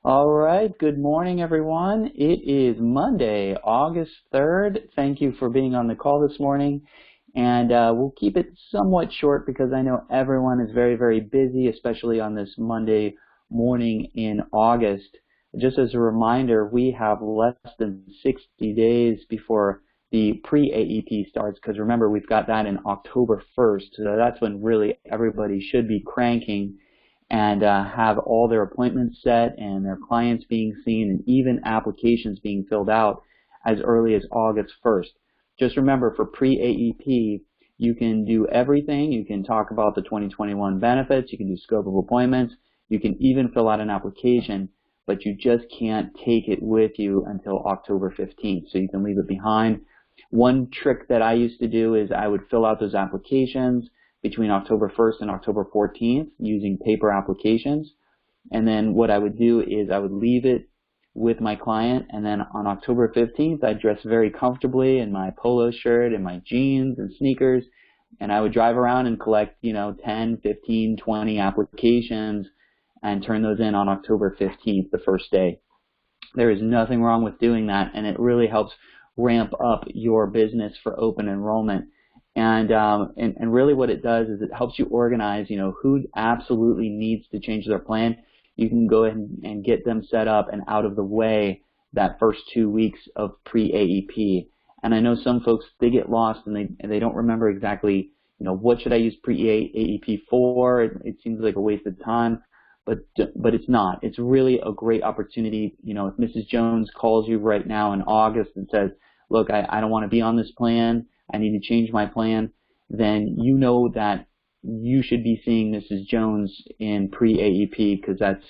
All right, good morning, everyone. It is Monday, August 3rd. Thank you for being on the call this morning. And we'll keep it somewhat short because I know everyone is very, very busy, especially on this Monday morning in August. Just as a reminder, we have less than 60 days before the pre-AEP starts, because remember, we've got that in October 1st. So that's when really everybody should be cranking and have all their appointments set and their clients being seen and even applications being filled out as early as August 1st. Just remember, for pre-AEP, you can do everything. You can talk about the 2021 benefits. You can do scope of appointments. You can even fill out an application, but you just can't take it with you until October 15th, so you can leave it behind. One trick that I used to do is I would fill out those applications between October 1st and October 14th using paper applications. And then what I would do is I would leave it with my client, and then on October 15th I'd dress very comfortably in my polo shirt and my jeans and sneakers, and I would drive around and collect 10, 15, 20 applications and turn those in on October 15th, the first day. There is nothing wrong with doing that, and it really helps ramp up your business for open enrollment. And really what it does is it helps you organize, who absolutely needs to change their plan. You can go ahead and get them set up and out of the way that first 2 weeks of pre-AEP. And I know some folks, they get lost and they don't remember exactly, what should I use pre-AEP for? It seems like a waste of time, but it's not. It's really a great opportunity. If Mrs. Jones calls you right now in August and says, look, I don't want to be on this plan, I need to change my plan, then you know that you should be seeing Mrs. Jones in pre-AEP, because that's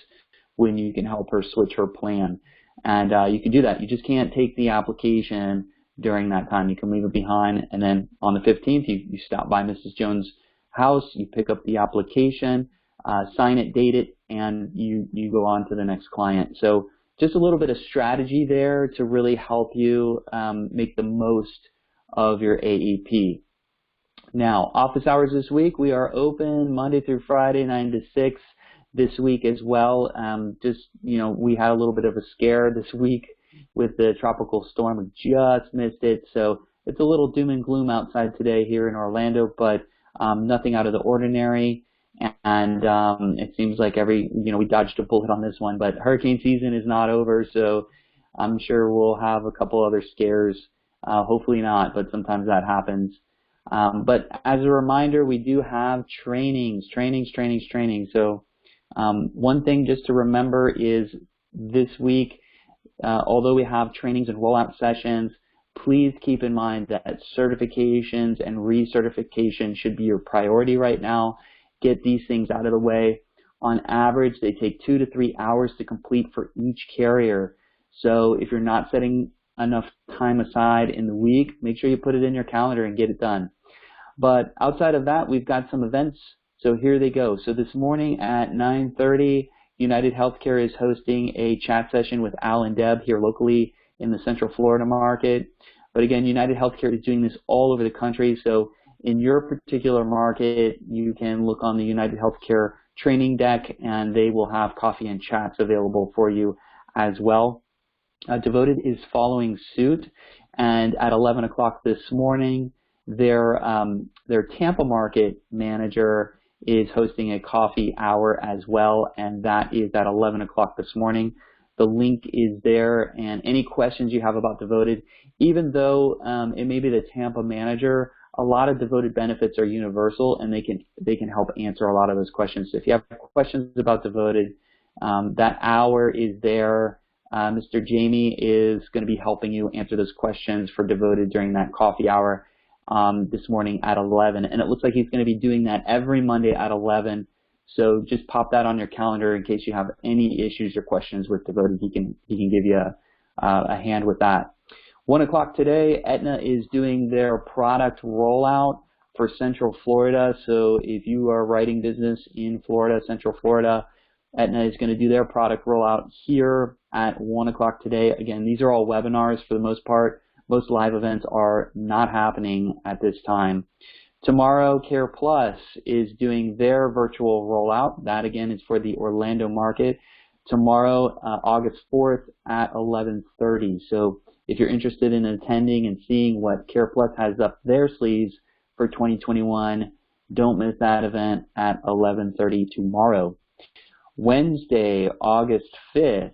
when you can help her switch her plan. And you can do that. You just can't take the application during that time. You can leave it behind, and then on the 15th, you stop by Mrs. Jones' house, you pick up the application, sign it, date it, and you go on to the next client. So just a little bit of strategy there to really help you make the most of your AEP. Now, office hours this week, we are open Monday through Friday, 9 to 6 this week as well. We had a little bit of a scare this week with the tropical storm. We just missed it, so it's a little doom and gloom outside today here in Orlando, but nothing out of the ordinary. And it seems like we dodged a bullet on this one, but hurricane season is not over, so I'm sure we'll have a couple other scares. Hopefully not, but sometimes that happens. But as a reminder, we do have trainings. So one thing just to remember is this week, although we have trainings and rollout sessions, please keep in mind that certifications and recertification should be your priority right now. Get these things out of the way. On average, they take 2 to 3 hours to complete for each carrier. So if you're not setting enough time aside in the week, make sure you put it in your calendar and get it done. But outside of that, we've got some events. So here they go. So this morning at 9:30, United Healthcare is hosting a chat session with Al and Deb here locally in the Central Florida market. But again, United Healthcare is doing this all over the country. So in your particular market, you can look on the United Healthcare training deck, and they will have coffee and chats available for you as well. Devoted is following suit, and at 11 o'clock this morning, their Tampa market manager is hosting a coffee hour as well, and that is at 11 o'clock this morning. The link is there, and any questions you have about Devoted, even though it may be the Tampa manager, a lot of Devoted benefits are universal, and they can help answer a lot of those questions. So if you have questions about Devoted, that hour is there. Mr. Jamie is going to be helping you answer those questions for Devoted during that coffee hour this morning at 11. And it looks like he's going to be doing that every Monday at 11. So just pop that on your calendar in case you have any issues or questions with Devoted. He can give you a hand with that. 1 o'clock today, Aetna is doing their product rollout for Central Florida. So if you are writing business in Florida, Central Florida, Aetna is going to do their product rollout here at 1 o'clock today. Again, these are all webinars for the most part. Most live events are not happening at this time. Tomorrow, Care Plus is doing their virtual rollout. That, again, is for the Orlando market. tomorrow, August 4th at 11:30. So if you're interested in attending and seeing what CarePlus has up their sleeves for 2021, don't miss that event at 11:30 tomorrow. Wednesday, August 5th,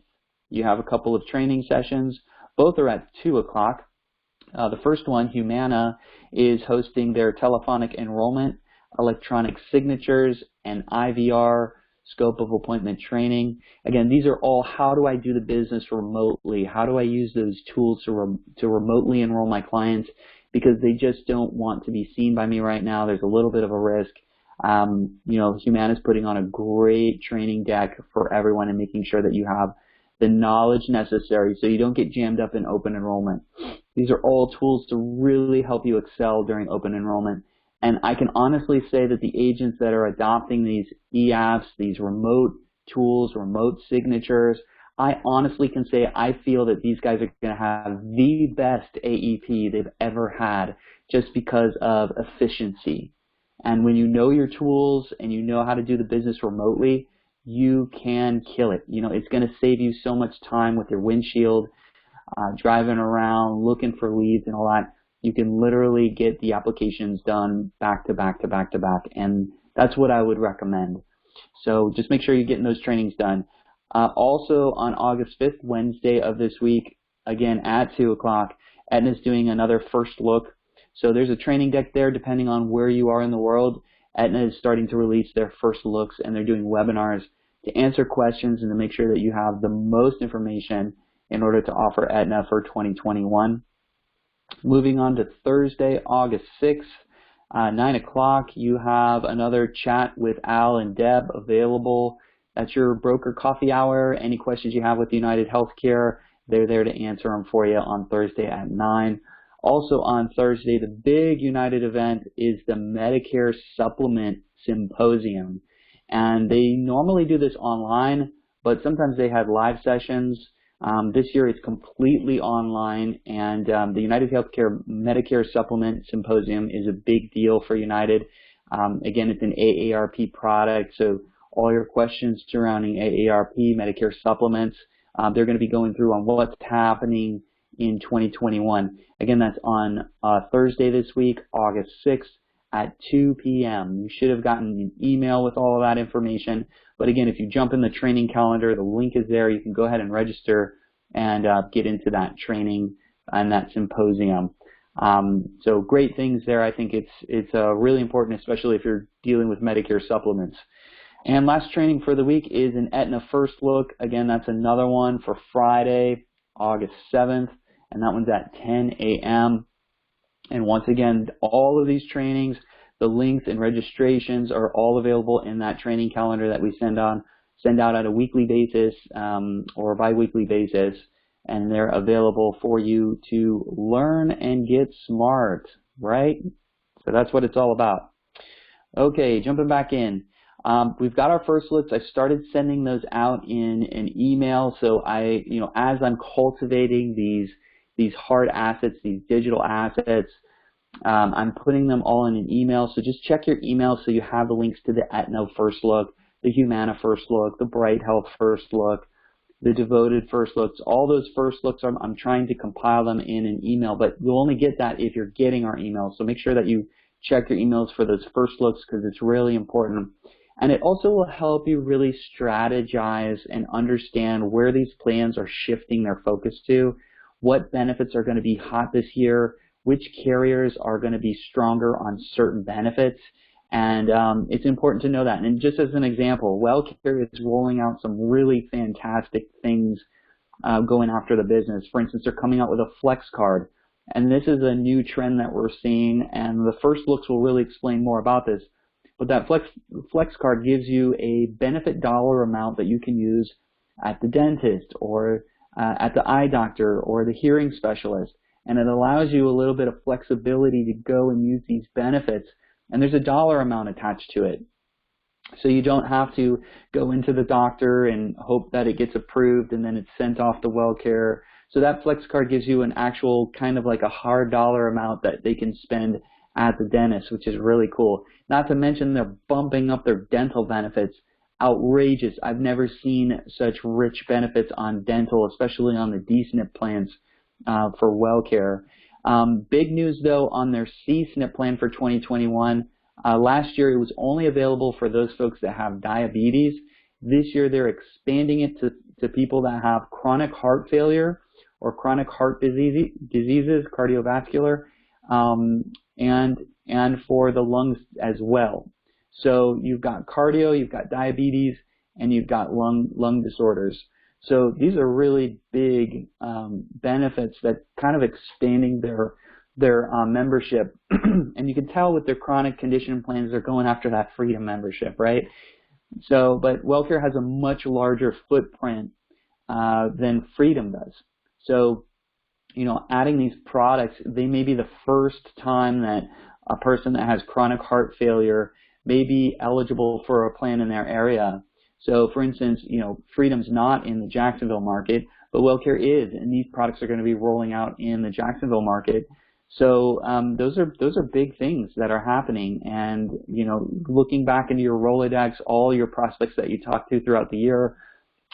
you have a couple of training sessions. Both are at 2 o'clock. The first one, Humana, is hosting their telephonic enrollment, electronic signatures, and IVR scope of appointment training. Again, these are all how do I do the business remotely? How do I use those tools to remotely enroll my clients? Because they just don't want to be seen by me right now. There's a little bit of a risk. Humana is putting on a great training deck for everyone and making sure that you have the knowledge necessary so you don't get jammed up in open enrollment. These are all tools to really help you excel during open enrollment. And I can honestly say that the agents that are adopting these e-apps, these remote tools, remote signatures, I honestly can say I feel that these guys are going to have the best AEP they've ever had just because of efficiency. And when you know your tools and you know how to do the business remotely, you can kill it. It's going to save you so much time with your windshield, driving around, looking for leads and all that. You can literally get the applications done back to back to back to back, and that's what I would recommend. So just make sure you're getting those trainings done. Also on August 5th, Wednesday of this week, again at 2 o'clock, Aetna's doing another first look. So there's a training deck there depending on where you are in the world. Aetna is starting to release their first looks, and they're doing webinars to answer questions and to make sure that you have the most information in order to offer Aetna for 2021. Moving on to Thursday, August 6th, 9 o'clock, you have another chat with Al and Deb available. That's your broker coffee hour. Any questions you have with United Healthcare, they're there to answer them for you on Thursday at 9. Also on Thursday, the big United event is the Medicare Supplement Symposium. And they normally do this online, but sometimes they have live sessions. This year it's completely online, and the United Healthcare Medicare Supplement Symposium is a big deal for United. Again, it's an AARP product, so all your questions surrounding AARP, Medicare supplements, they're going to be going through on what's happening in 2021. Again, that's on Thursday this week, August 6th at 2 p.m. You should have gotten an email with all of that information. But again, if you jump in the training calendar, the link is there. You can go ahead and register and get into that training and that symposium. So great things there. I think it's really important, especially if you're dealing with Medicare supplements. And last training for the week is an Aetna First Look. Again, that's another one for Friday, August 7th, and that one's at 10 a.m. And once again, all of these trainings, the links and registrations are all available in that training calendar that we send out on a weekly basis or bi-weekly basis, and they're available for you to learn and get smart, right? So that's what it's all about. Okay, jumping back in. We've got our first looks. I started sending those out in an email. So as I'm cultivating these hard assets, these digital assets, I'm putting them all in an email. So just check your email so you have the links to the Aetna First Look, the Humana First Look, the Bright Health First Look, the Devoted First Looks. All those first looks, I'm trying to compile them in an email, but you'll only get that if you're getting our email. So make sure that you check your emails for those first looks because it's really important. And it also will help you really strategize and understand where these plans are shifting their focus to, what benefits are going to be hot this year, which carriers are going to be stronger on certain benefits. And it's important to know that. And just as an example, WellCare is rolling out some really fantastic things going after the business. For instance, they're coming out with a flex card. And this is a new trend that we're seeing. And the first looks will really explain more about this. But that flex card gives you a benefit dollar amount that you can use at the dentist or at the eye doctor or the hearing specialist. And it allows you a little bit of flexibility to go and use these benefits. And there's a dollar amount attached to it. So you don't have to go into the doctor and hope that it gets approved and then it's sent off to WellCare. So that flex card gives you an actual kind of like a hard dollar amount that they can spend at the dentist, which is really cool. Not to mention they're bumping up their dental benefits outrageous. I've never seen such rich benefits on dental, especially on the D-SNP plans for WellCare. Big news, though, on their C-SNP plan for 2021. Last year, it was only available for those folks that have diabetes. This year, they're expanding it to people that have chronic heart failure or chronic heart diseases, cardiovascular, and for the lungs as well. So you've got cardio, you've got diabetes, and you've got lung disorders. So these are really big benefits that kind of expanding their membership. And you can tell with their chronic condition plans, they're going after that Freedom membership, right? So, but WellCare has a much larger footprint than Freedom does. So, you know, adding these products, they may be the first time that a person that has chronic heart failure may be eligible for a plan in their area. So, for instance, you know, Freedom's not in the Jacksonville market, but WellCare is, and these products are going to be rolling out in the Jacksonville market. So those are big things that are happening. And, you know, looking back into your Rolodex, all your prospects that you talk to throughout the year,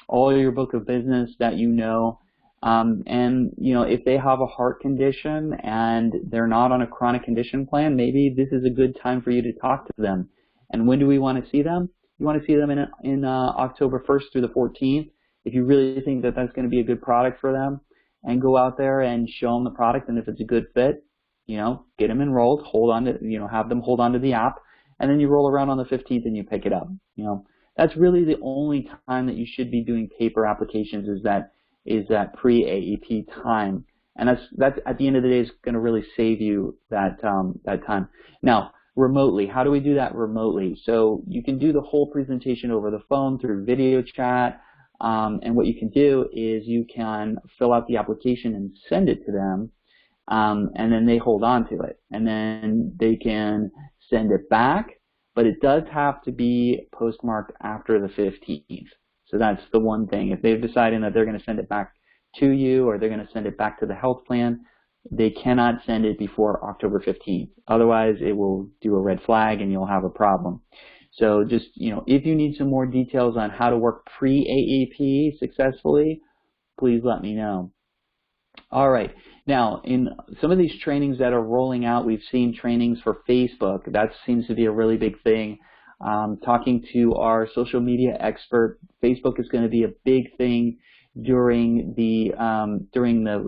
all your book of business that you know, and, you know, if they have a heart condition and they're not on a chronic condition plan, maybe this is a good time for you to talk to them. And when do we want to see them? You want to see them in October 1st through the 14th. If you really think that that's going to be a good product for them, and go out there and show them the product, and if it's a good fit, you know, get them enrolled, hold on to, you know, have them hold on to the app, and then you roll around on the 15th and you pick it up. You know, that's really the only time that you should be doing paper applications is that pre-AEP time, and that's at the end of the day is going to really save you that time. Now, remotely, how do we do that remotely? So you can do the whole presentation over the phone through video chat, and what you can do is you can fill out the application and send it to them. And then they hold on to it, and then they can send it back, but it does have to be postmarked after the 15th. So that's the one thing. If they've decided that they're going to send it back to you or they're going to send it back to the health plan, they cannot send it before October 15th. Otherwise, it will do a red flag and you'll have a problem. So just, you know, if you need some more details on how to work pre-AEP successfully, please let me know. All right. Now, in some of these trainings that are rolling out, we've seen trainings for Facebook. That seems to be a really big thing. Talking to our social media expert, Facebook is going to be a big thing during the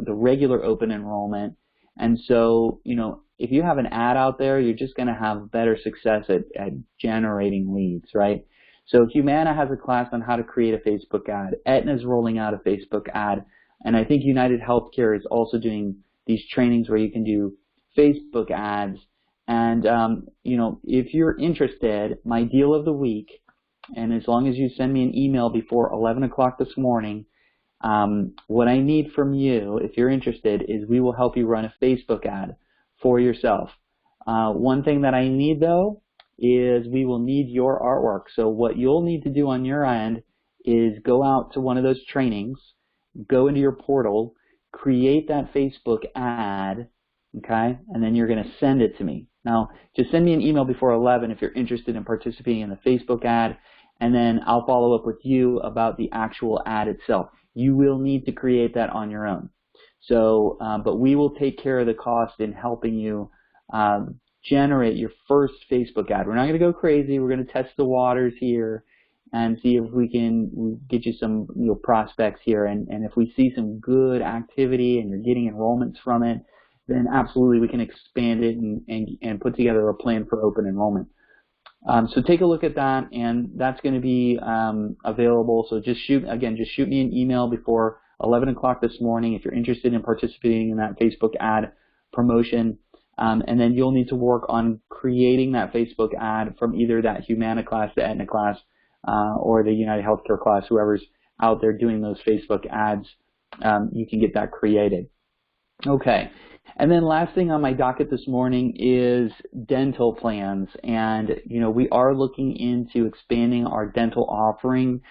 regular open enrollment. And so, you know, if you have an ad out there, you're just going to have better success at generating leads, right? So Humana has a class on how to create a Facebook ad. Aetna's rolling out a Facebook ad. And I think United Healthcare is also doing these trainings where you can do Facebook ads. And, you know, if you're interested, my deal of the week, and as long as you send me an email before 11 o'clock this morning, what I need from you, if you're interested, is we will help you run a Facebook ad for yourself. One thing that I need, though, is we will need your artwork. So what you'll need to do on your end is go out to one of those trainings, go into your portal, create that Facebook ad, okay, and then you're going to send it to me. Now, just send me an email before 11 if you're interested in participating in the Facebook ad, and then I'll follow up with you about the actual ad itself. You will need to create that on your own. So, but we will take care of the cost in helping you generate your first Facebook ad. We're not going to go crazy. We're going to test the waters here and see if we can get you some prospects here. And if we see some good activity and you're getting enrollments from it, then absolutely we can expand it and put together a plan for open enrollment. So take a look at that, and that's going to be available. So just shoot me an email before 11 o'clock this morning if you're interested in participating in that Facebook ad promotion. And then you'll need to work on creating that Facebook ad from either that Humana class, the Aetna class, or the United Healthcare class, whoever's out there doing those Facebook ads, you can get that created. Okay. And then last thing on my docket this morning is dental plans. And, you know, we are looking into expanding our dental offering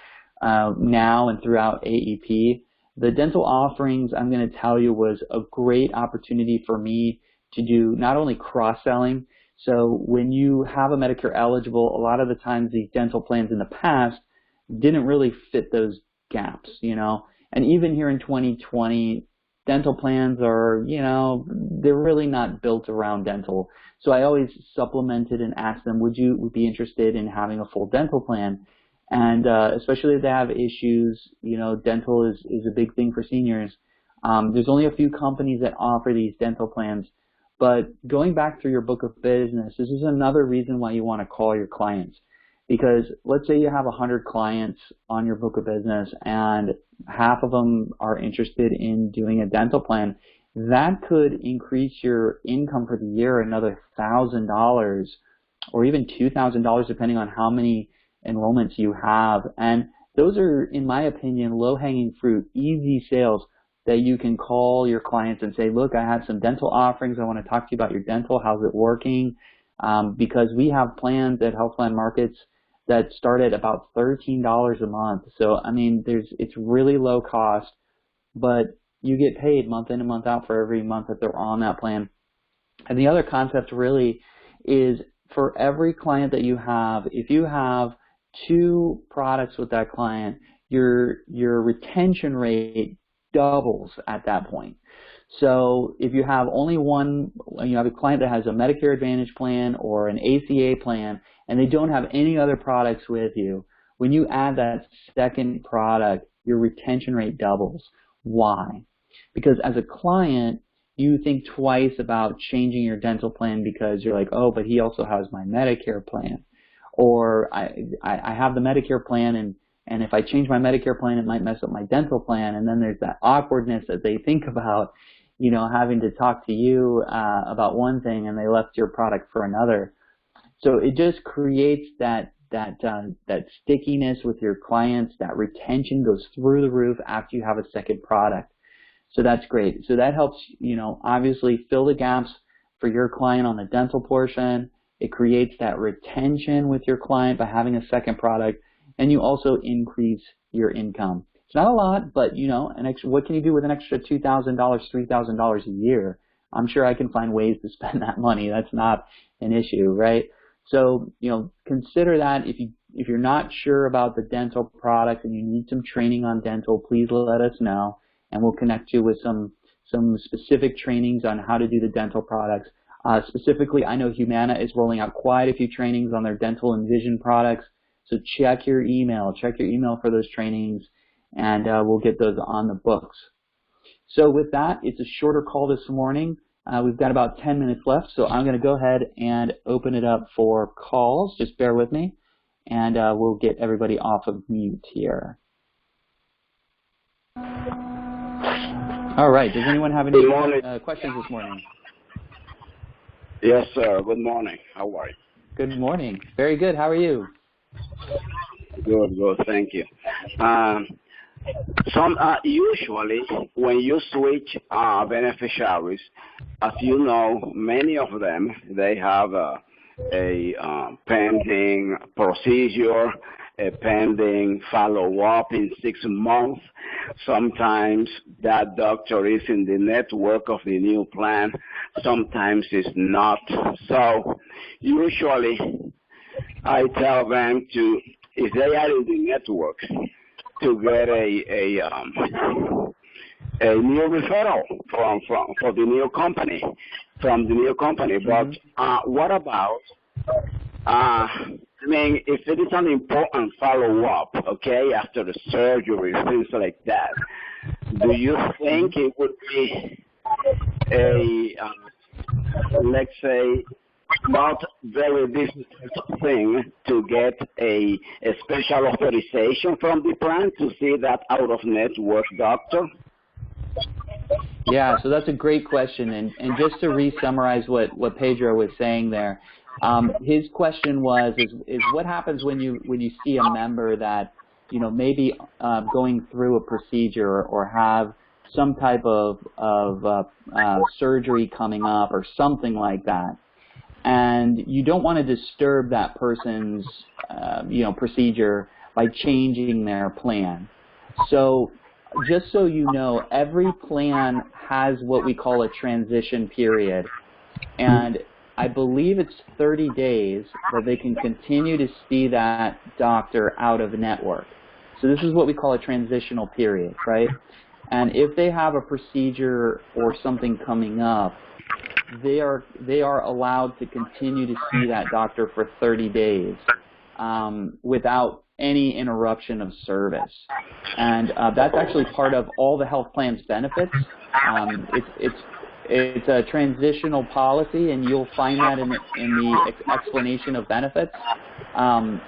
now and throughout AEP. The dental offerings, I'm going to tell you, was a great opportunity for me to do not only cross-selling. So when you have a Medicare eligible, a lot of the times these dental plans in the past, didn't really fit those gaps, you know. And even here in 2020, dental plans are, you know, they're really not built around dental. So I always supplemented and asked them, would you be interested in having a full dental plan? And especially if they have issues, you know, dental is a big thing for seniors. There's only a few companies that offer these dental plans. But going back through your book of business, this is another reason why you want to call your clients. Because let's say you have 100 clients on your book of business and half of them are interested in doing a dental plan, that could increase your income for the year another $1,000 or even $2,000 depending on how many enrollments you have. And those are, in my opinion, low-hanging fruit, easy sales that you can call your clients and say, look, I have some dental offerings. I want to talk to you about your dental. How's it working? Because we have plans at Health Plan Markets that start at about $13 a month. So, I mean, it's really low cost, but you get paid month in and month out for every month that they're on that plan. And the other concept really is for every client that you have, if you have 2 products with that client, your retention rate doubles at that point. So if you have only one, you have a client that has a Medicare Advantage plan or an ACA plan, and they don't have any other products with you, when you add that second product, your retention rate doubles. Why? Because as a client, you think twice about changing your dental plan because you're like, oh, but he also has my Medicare plan. Or I have the Medicare plan, and if I change my Medicare plan, it might mess up my dental plan. And then there's that awkwardness that they think about, you know, having to talk to you about one thing and they left your product for another. So it just creates that stickiness with your clients. That retention goes through the roof after you have a second product. So that's great. So that helps, you know, obviously fill the gaps for your client on the dental portion. It creates that retention with your client by having a second product, and you also increase your income. It's not a lot, but, you know, what can you do with an extra $2,000, $3,000 a year? I'm sure I can find ways to spend that money. That's not an issue, right? So, you know, consider that. If you're not sure about the dental product and you need some training on dental, please let us know, and we'll connect you with some specific trainings on how to do the dental products. Specifically, I know Humana is rolling out quite a few trainings on their dental and vision products. So check your email for those trainings, and we'll get those on the books. So with that, it's a shorter call this morning. We've got about 10 minutes left, so I'm going to go ahead and open it up for calls. Just bear with me, and we'll get everybody off of mute here. All right. Does anyone have any questions this morning? Yes, sir. Good morning. How are you? Good morning. Very good. How are you? Good. Thank you. Usually, when you switch beneficiaries, as you know, many of them, they have a pending procedure, a pending follow-up in 6 months. Sometimes that doctor is in the network of the new plan. Sometimes it's not. So usually I tell them to, if they are in the network, to get a new referral for the new company, from the new company. But what about, if it is an important follow-up, okay, after the surgery, things like that, do you think it would be let's say, not very difficult thing to get a special authorization from the plan to see that out-of-network doctor? Yeah, so that's a great question. And just to re-summarize what Pedro was saying there, his question was, is what happens when you see a member that, you know, maybe going through a procedure or have some type of surgery coming up or something like that, and you don't want to disturb that person's procedure by changing their plan. So just so you know, every plan has what we call a transition period, and I believe it's 30 days that they can continue to see that doctor out of network. So this is what we call a transitional period, right? And if they have a procedure or something coming up, they are allowed to continue to see that doctor for 30 days without any interruption of service. And that's actually part of all the health plan's benefits. It's a transitional policy, and you'll find that in the explanation of benefits.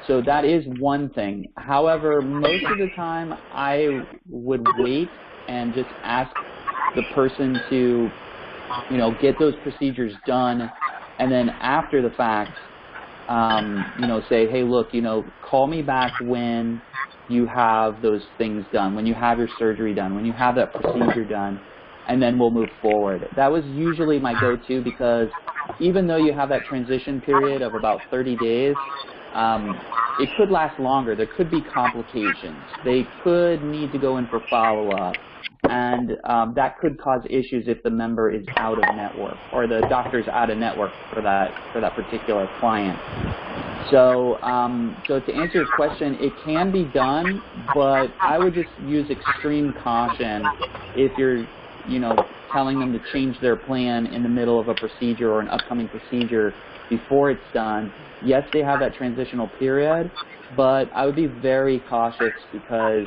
So that is one thing. However, most of the time I would wait and just ask the person to, get those procedures done, and then after the fact, say, hey, look, call me back when you have those things done, when you have your surgery done, when you have that procedure done, and then we'll move forward. That was usually my go-to, because even though you have that transition period of about 30 days, it could last longer. There could be complications. They could need to go in for follow-up, and that could cause issues if the member is out of network or the doctor's out of network for that particular client. So, so to answer your question, it can be done, but I would just use extreme caution if you're telling them to change their plan in the middle of a procedure or an upcoming procedure before it's done. Yes, they have that transitional period, but I would be very cautious because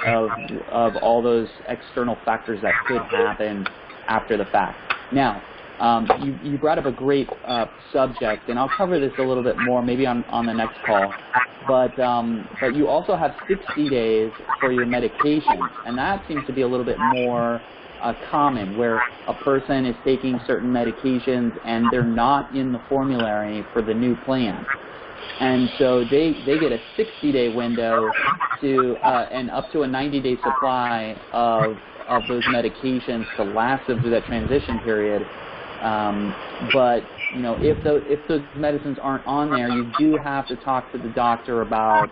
of all those external factors that could happen after the fact. Now, you brought up a great subject, and I'll cover this a little bit more maybe on the next call. But you also have 60 days for your medications, and that seems to be a little bit more common, where a person is taking certain medications and they're not in the formulary for the new plan. And so they get a 60-day window to and up to a 90-day supply of those medications to last them through that transition period. But if those medicines aren't on there, you do have to talk to the doctor about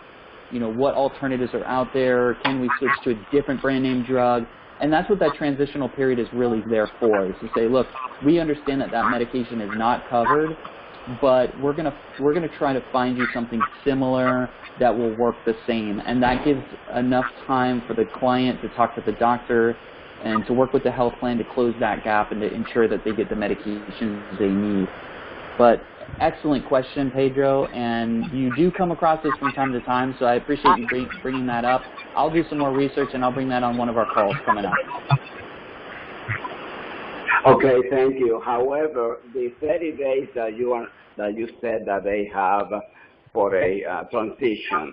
what alternatives are out there. Can we switch to a different brand name drug? And that's what that transitional period is really there for, is to say, look, we understand that medication is not covered, but we're gonna try to find you something similar that will work the same. And that gives enough time for the client to talk to the doctor and to work with the health plan to close that gap and to ensure that they get the medications they need. But excellent question, Pedro, and you do come across this from time to time, so I appreciate you bringing that up. I'll do some more research, and I'll bring that on one of our calls coming up. Okay, thank you. However, the 30 days that you said that they have for a transition,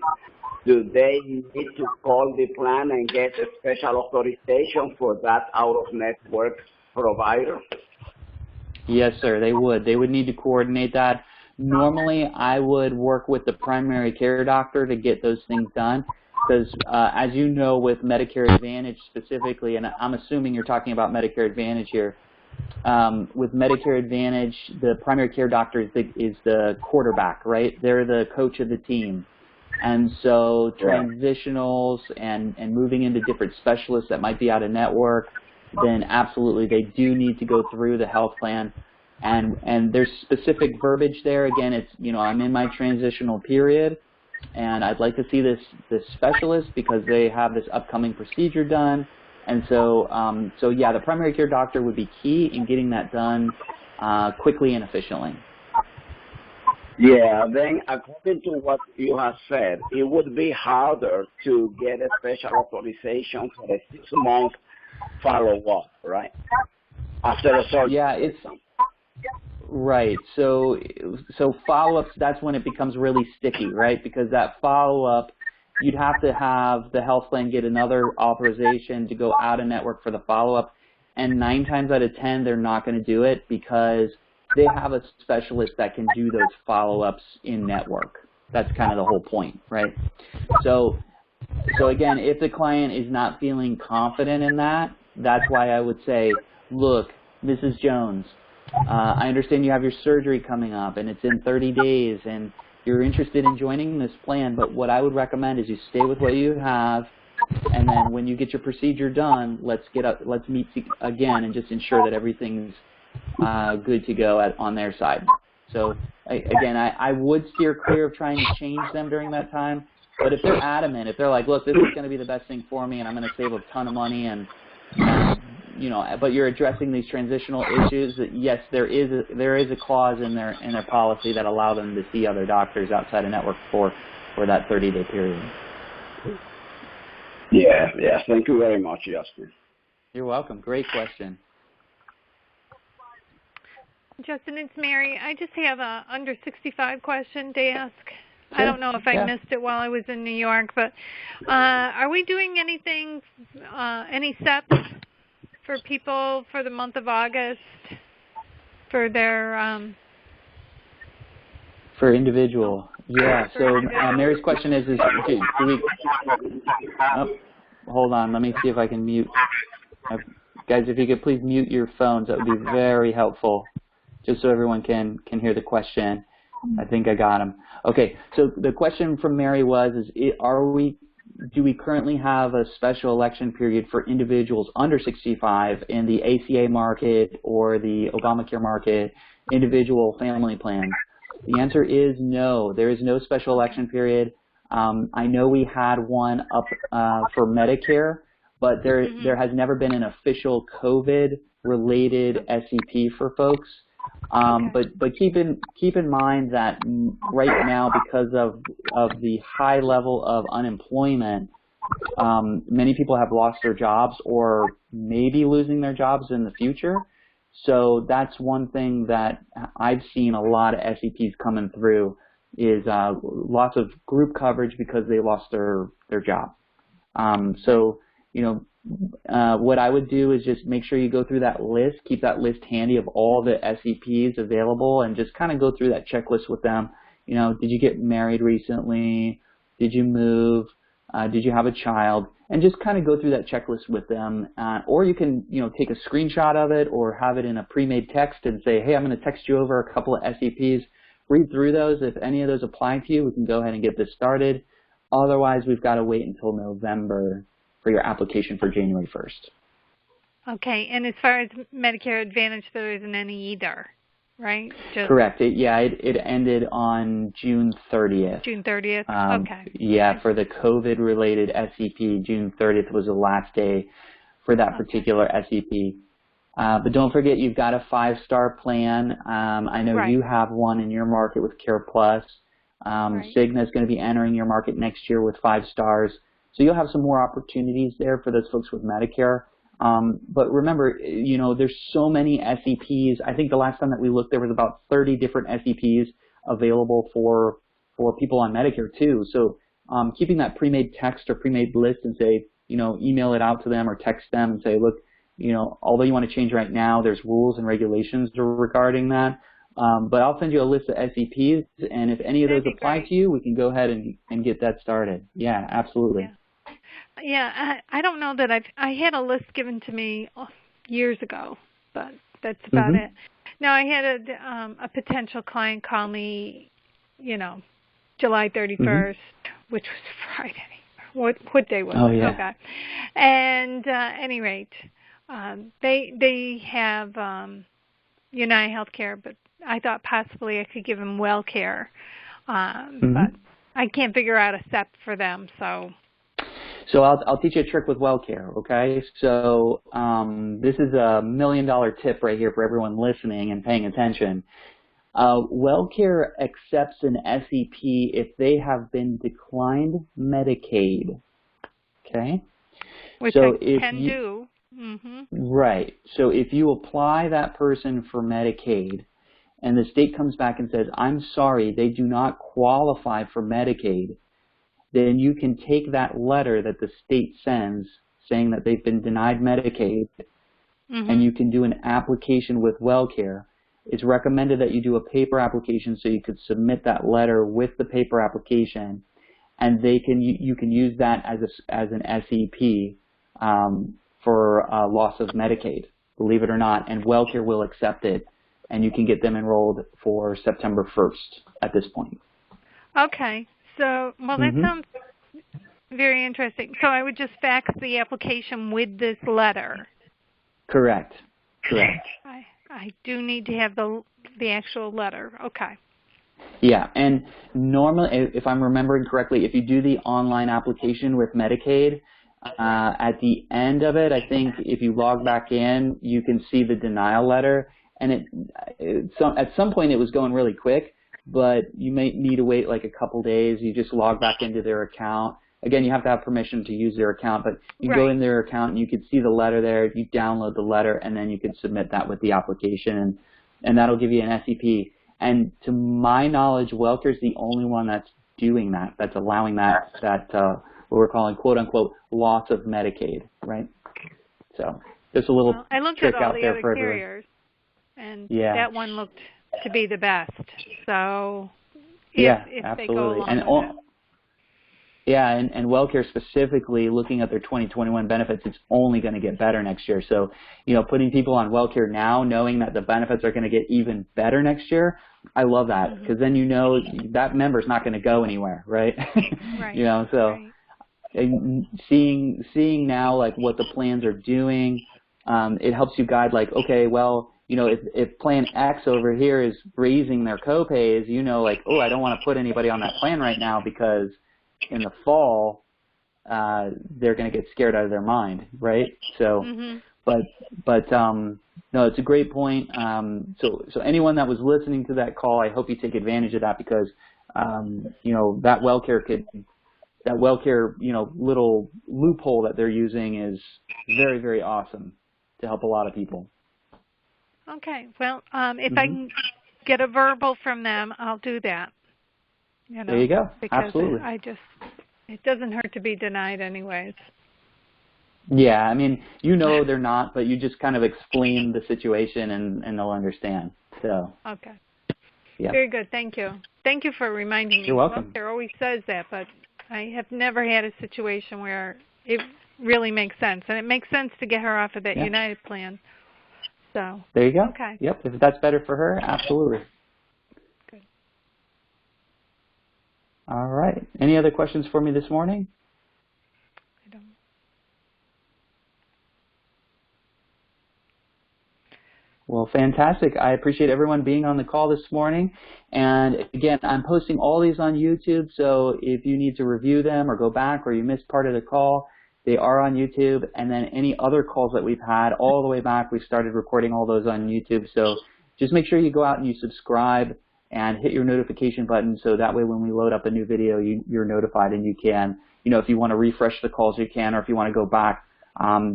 do they need to call the plan and get a special authorization for that out-of-network provider? Yes, sir, they would. They would need to coordinate that. Normally, I would work with the primary care doctor to get those things done, because as you know, with Medicare Advantage specifically, and I'm assuming you're talking about Medicare Advantage here, with Medicare Advantage, the primary care doctor is the quarterback, right? They're the coach of the team. And so transitionals and moving into different specialists that might be out of network, then absolutely they do need to go through the health plan. And there's specific verbiage there. Again, it's, I'm in my transitional period, and I'd like to see this specialist because they have this upcoming procedure done. And so, yeah, the primary care doctor would be key in getting that done quickly and efficiently. Yeah, then according to what you have said, it would be harder to get a special authorization for a 6-month follow-up, right? After a surgery. Yeah, it's right. So follow-ups, that's when it becomes really sticky, right? Because that follow-up, you'd have to have the health plan get another authorization to go out of network for the follow-up, and 9 times out of 10, they're not going to do it because they have a specialist that can do those follow-ups in network. That's kind of the whole point, right? So again, if the client is not feeling confident in that, that's why I would say, look, Mrs. Jones, I understand you have your surgery coming up and it's in 30 days and you're interested in joining this plan, but what I would recommend is you stay with what you have, and then when you get your procedure done, let's meet again and just ensure that everything's good to go on their side. So again, I would steer clear of trying to change them during that time, But if they're adamant, if they're like, look, this is going to be the best thing for me, and I'm going to save a ton of money, and but you're addressing these transitional issues, yes, there is a clause in their policy that allow them to see other doctors outside of network for that 30-day period. Yeah. Thank you very much, Justin. You're welcome. Great question. Justin, it's Mary. I just have a under 65 question to ask. Sure. I don't know if I missed it while I was in New York, but are we doing anything, any steps for people for the month of August for their for individual? Yeah. So Mary's question is do we? Oh, hold on. Let me see if I can mute. Guys, if you could please mute your phones, that would be very helpful, just so everyone can hear the question. I think I got him. Okay, so the question from Mary was, do we currently have a special election period for individuals under 65 in the ACA market or the Obamacare market, individual family plans? The answer is no. There is no special election period. I know we had one up for Medicare, but there has never been an official COVID-related SEP for folks. But keep in mind that right now, because of the high level of unemployment, many people have lost their jobs or maybe losing their jobs in the future. So that's one thing that I've seen a lot of SEPs coming through is lots of group coverage because they lost their job. What I would do is just make sure you go through that list, keep that list handy of all the SEPs available, and just kind of go through that checklist with them. Did you get married recently? Did you move? Did you have a child? And just kind of go through that checklist with them. Or you can, take a screenshot of it or have it in a pre-made text and say, hey, I'm going to text you over a couple of SEPs. Read through those. If any of those apply to you, we can go ahead and get this started. Otherwise, we've got to wait until November for your application for January 1st. Okay, and as far as Medicare Advantage, there isn't any either, right? Correct. It ended on June 30th. June 30th? Okay. Yeah, for the COVID-related SEP, June 30th was the last day for that particular SEP. But don't forget, you've got a 5-star plan. I know you have one in your market with Care Plus. Cigna is going to be entering your market next year with 5 stars. So you'll have some more opportunities there for those folks with Medicare. But remember, there's so many SEPs. I think the last time that we looked, there was about 30 different SEPs available for people on Medicare too. So keeping that pre-made text or pre-made list and say, email it out to them or text them and say, look, although you want to change right now, there's rules and regulations regarding that. But I'll send you a list of SEPs, and if any of those apply to you, we can go ahead and get that started. Yeah, absolutely. Yeah, I don't know that I had a list given to me years ago, but that's about it. Now, I had a potential client call me, July 31st, which was Friday. What day was it? Oh, yeah. Okay. And at any rate, they have United Healthcare, but I thought possibly I could give them WellCare, but I can't figure out a step for them, so. So I'll teach you a trick with WellCare, okay? So this is a $1 million tip right here for everyone listening and paying attention. WellCare accepts an SEP if they have been declined Medicaid, okay? Which so I can do. Right. So if you apply that person for Medicaid and the state comes back and says, I'm sorry, they do not qualify for Medicaid, then you can take that letter that the state sends saying that they've been denied Medicaid, and you can do an application with WellCare. It's recommended that you do a paper application so you could submit that letter with the paper application, and you can use that as an SEP for loss of Medicaid, believe it or not, and WellCare will accept it, and you can get them enrolled for September 1st at this point. Okay. So, well, that sounds very interesting. So I would just fax the application with this letter. Correct. I do need to have the actual letter. Okay. Yeah, and normally, if I'm remembering correctly, if you do the online application with Medicaid, at the end of it, I think if you log back in, you can see the denial letter. And at some point it was going really quick, but you may need to wait like a couple days. You just log back into their account. Again, you have to have permission to use their account, but you go in their account and you can see the letter there. You download the letter, and then you can submit that with the application, and that'll give you an SEP. And to my knowledge, WellCare is the only one that's doing that, that's allowing that what we're calling quote-unquote loss of Medicaid, right? So just a little I looked trick at all out the there other for everyone. carriers, and that one looked to be the best. So if absolutely. they go along with it. Yeah, and WellCare specifically, looking at their 2021 benefits, it's only going to get better next year. So, putting people on WellCare now, knowing that the benefits are going to get even better next year, I love that, because then that member's not going to go anywhere, right? Right. So and seeing now like what the plans are doing, it helps you guide like, okay, well, if Plan X over here is raising their copays, like, oh, I don't want to put anybody on that plan right now because in the fall, they're going to get scared out of their mind, right? So, no, it's a great point. So anyone that was listening to that call, I hope you take advantage of that, because, that WellCare, little loophole that they're using is very, very awesome to help a lot of people. Okay. Well, if I can get a verbal from them, I'll do that. There you go. Because Absolutely. it doesn't hurt to be denied anyways. Yeah, I mean, they're not, but you just kind of explain the situation and they'll understand. So. Okay. Yeah. Very good. Thank you. Thank you for reminding me. You're welcome. WellCare always says that, but I have never had a situation where it really makes sense. And it makes sense to get her off of that United plan. So. There you go. Okay. Yep. If that's better for her, absolutely. Good. All right. Any other questions for me this morning? I don't. Well, fantastic. I appreciate everyone being on the call this morning. And again, I'm posting all these on YouTube, so if you need to review them or go back or you missed part of the call, they are on YouTube. And then any other calls that we've had all the way back, we've started recording all those on YouTube. So just make sure you go out and you subscribe and hit your notification button, so that way when we load up a new video, you're notified, and you can, if you want to refresh the calls, you can, or if you want to go back.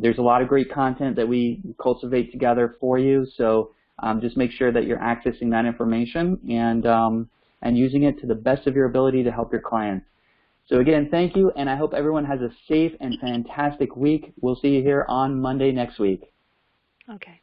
There's a lot of great content that we cultivate together for you, so just make sure that you're accessing that information and using it to the best of your ability to help your clients. So again, thank you, and I hope everyone has a safe and fantastic week. We'll see you here on Monday next week. Okay.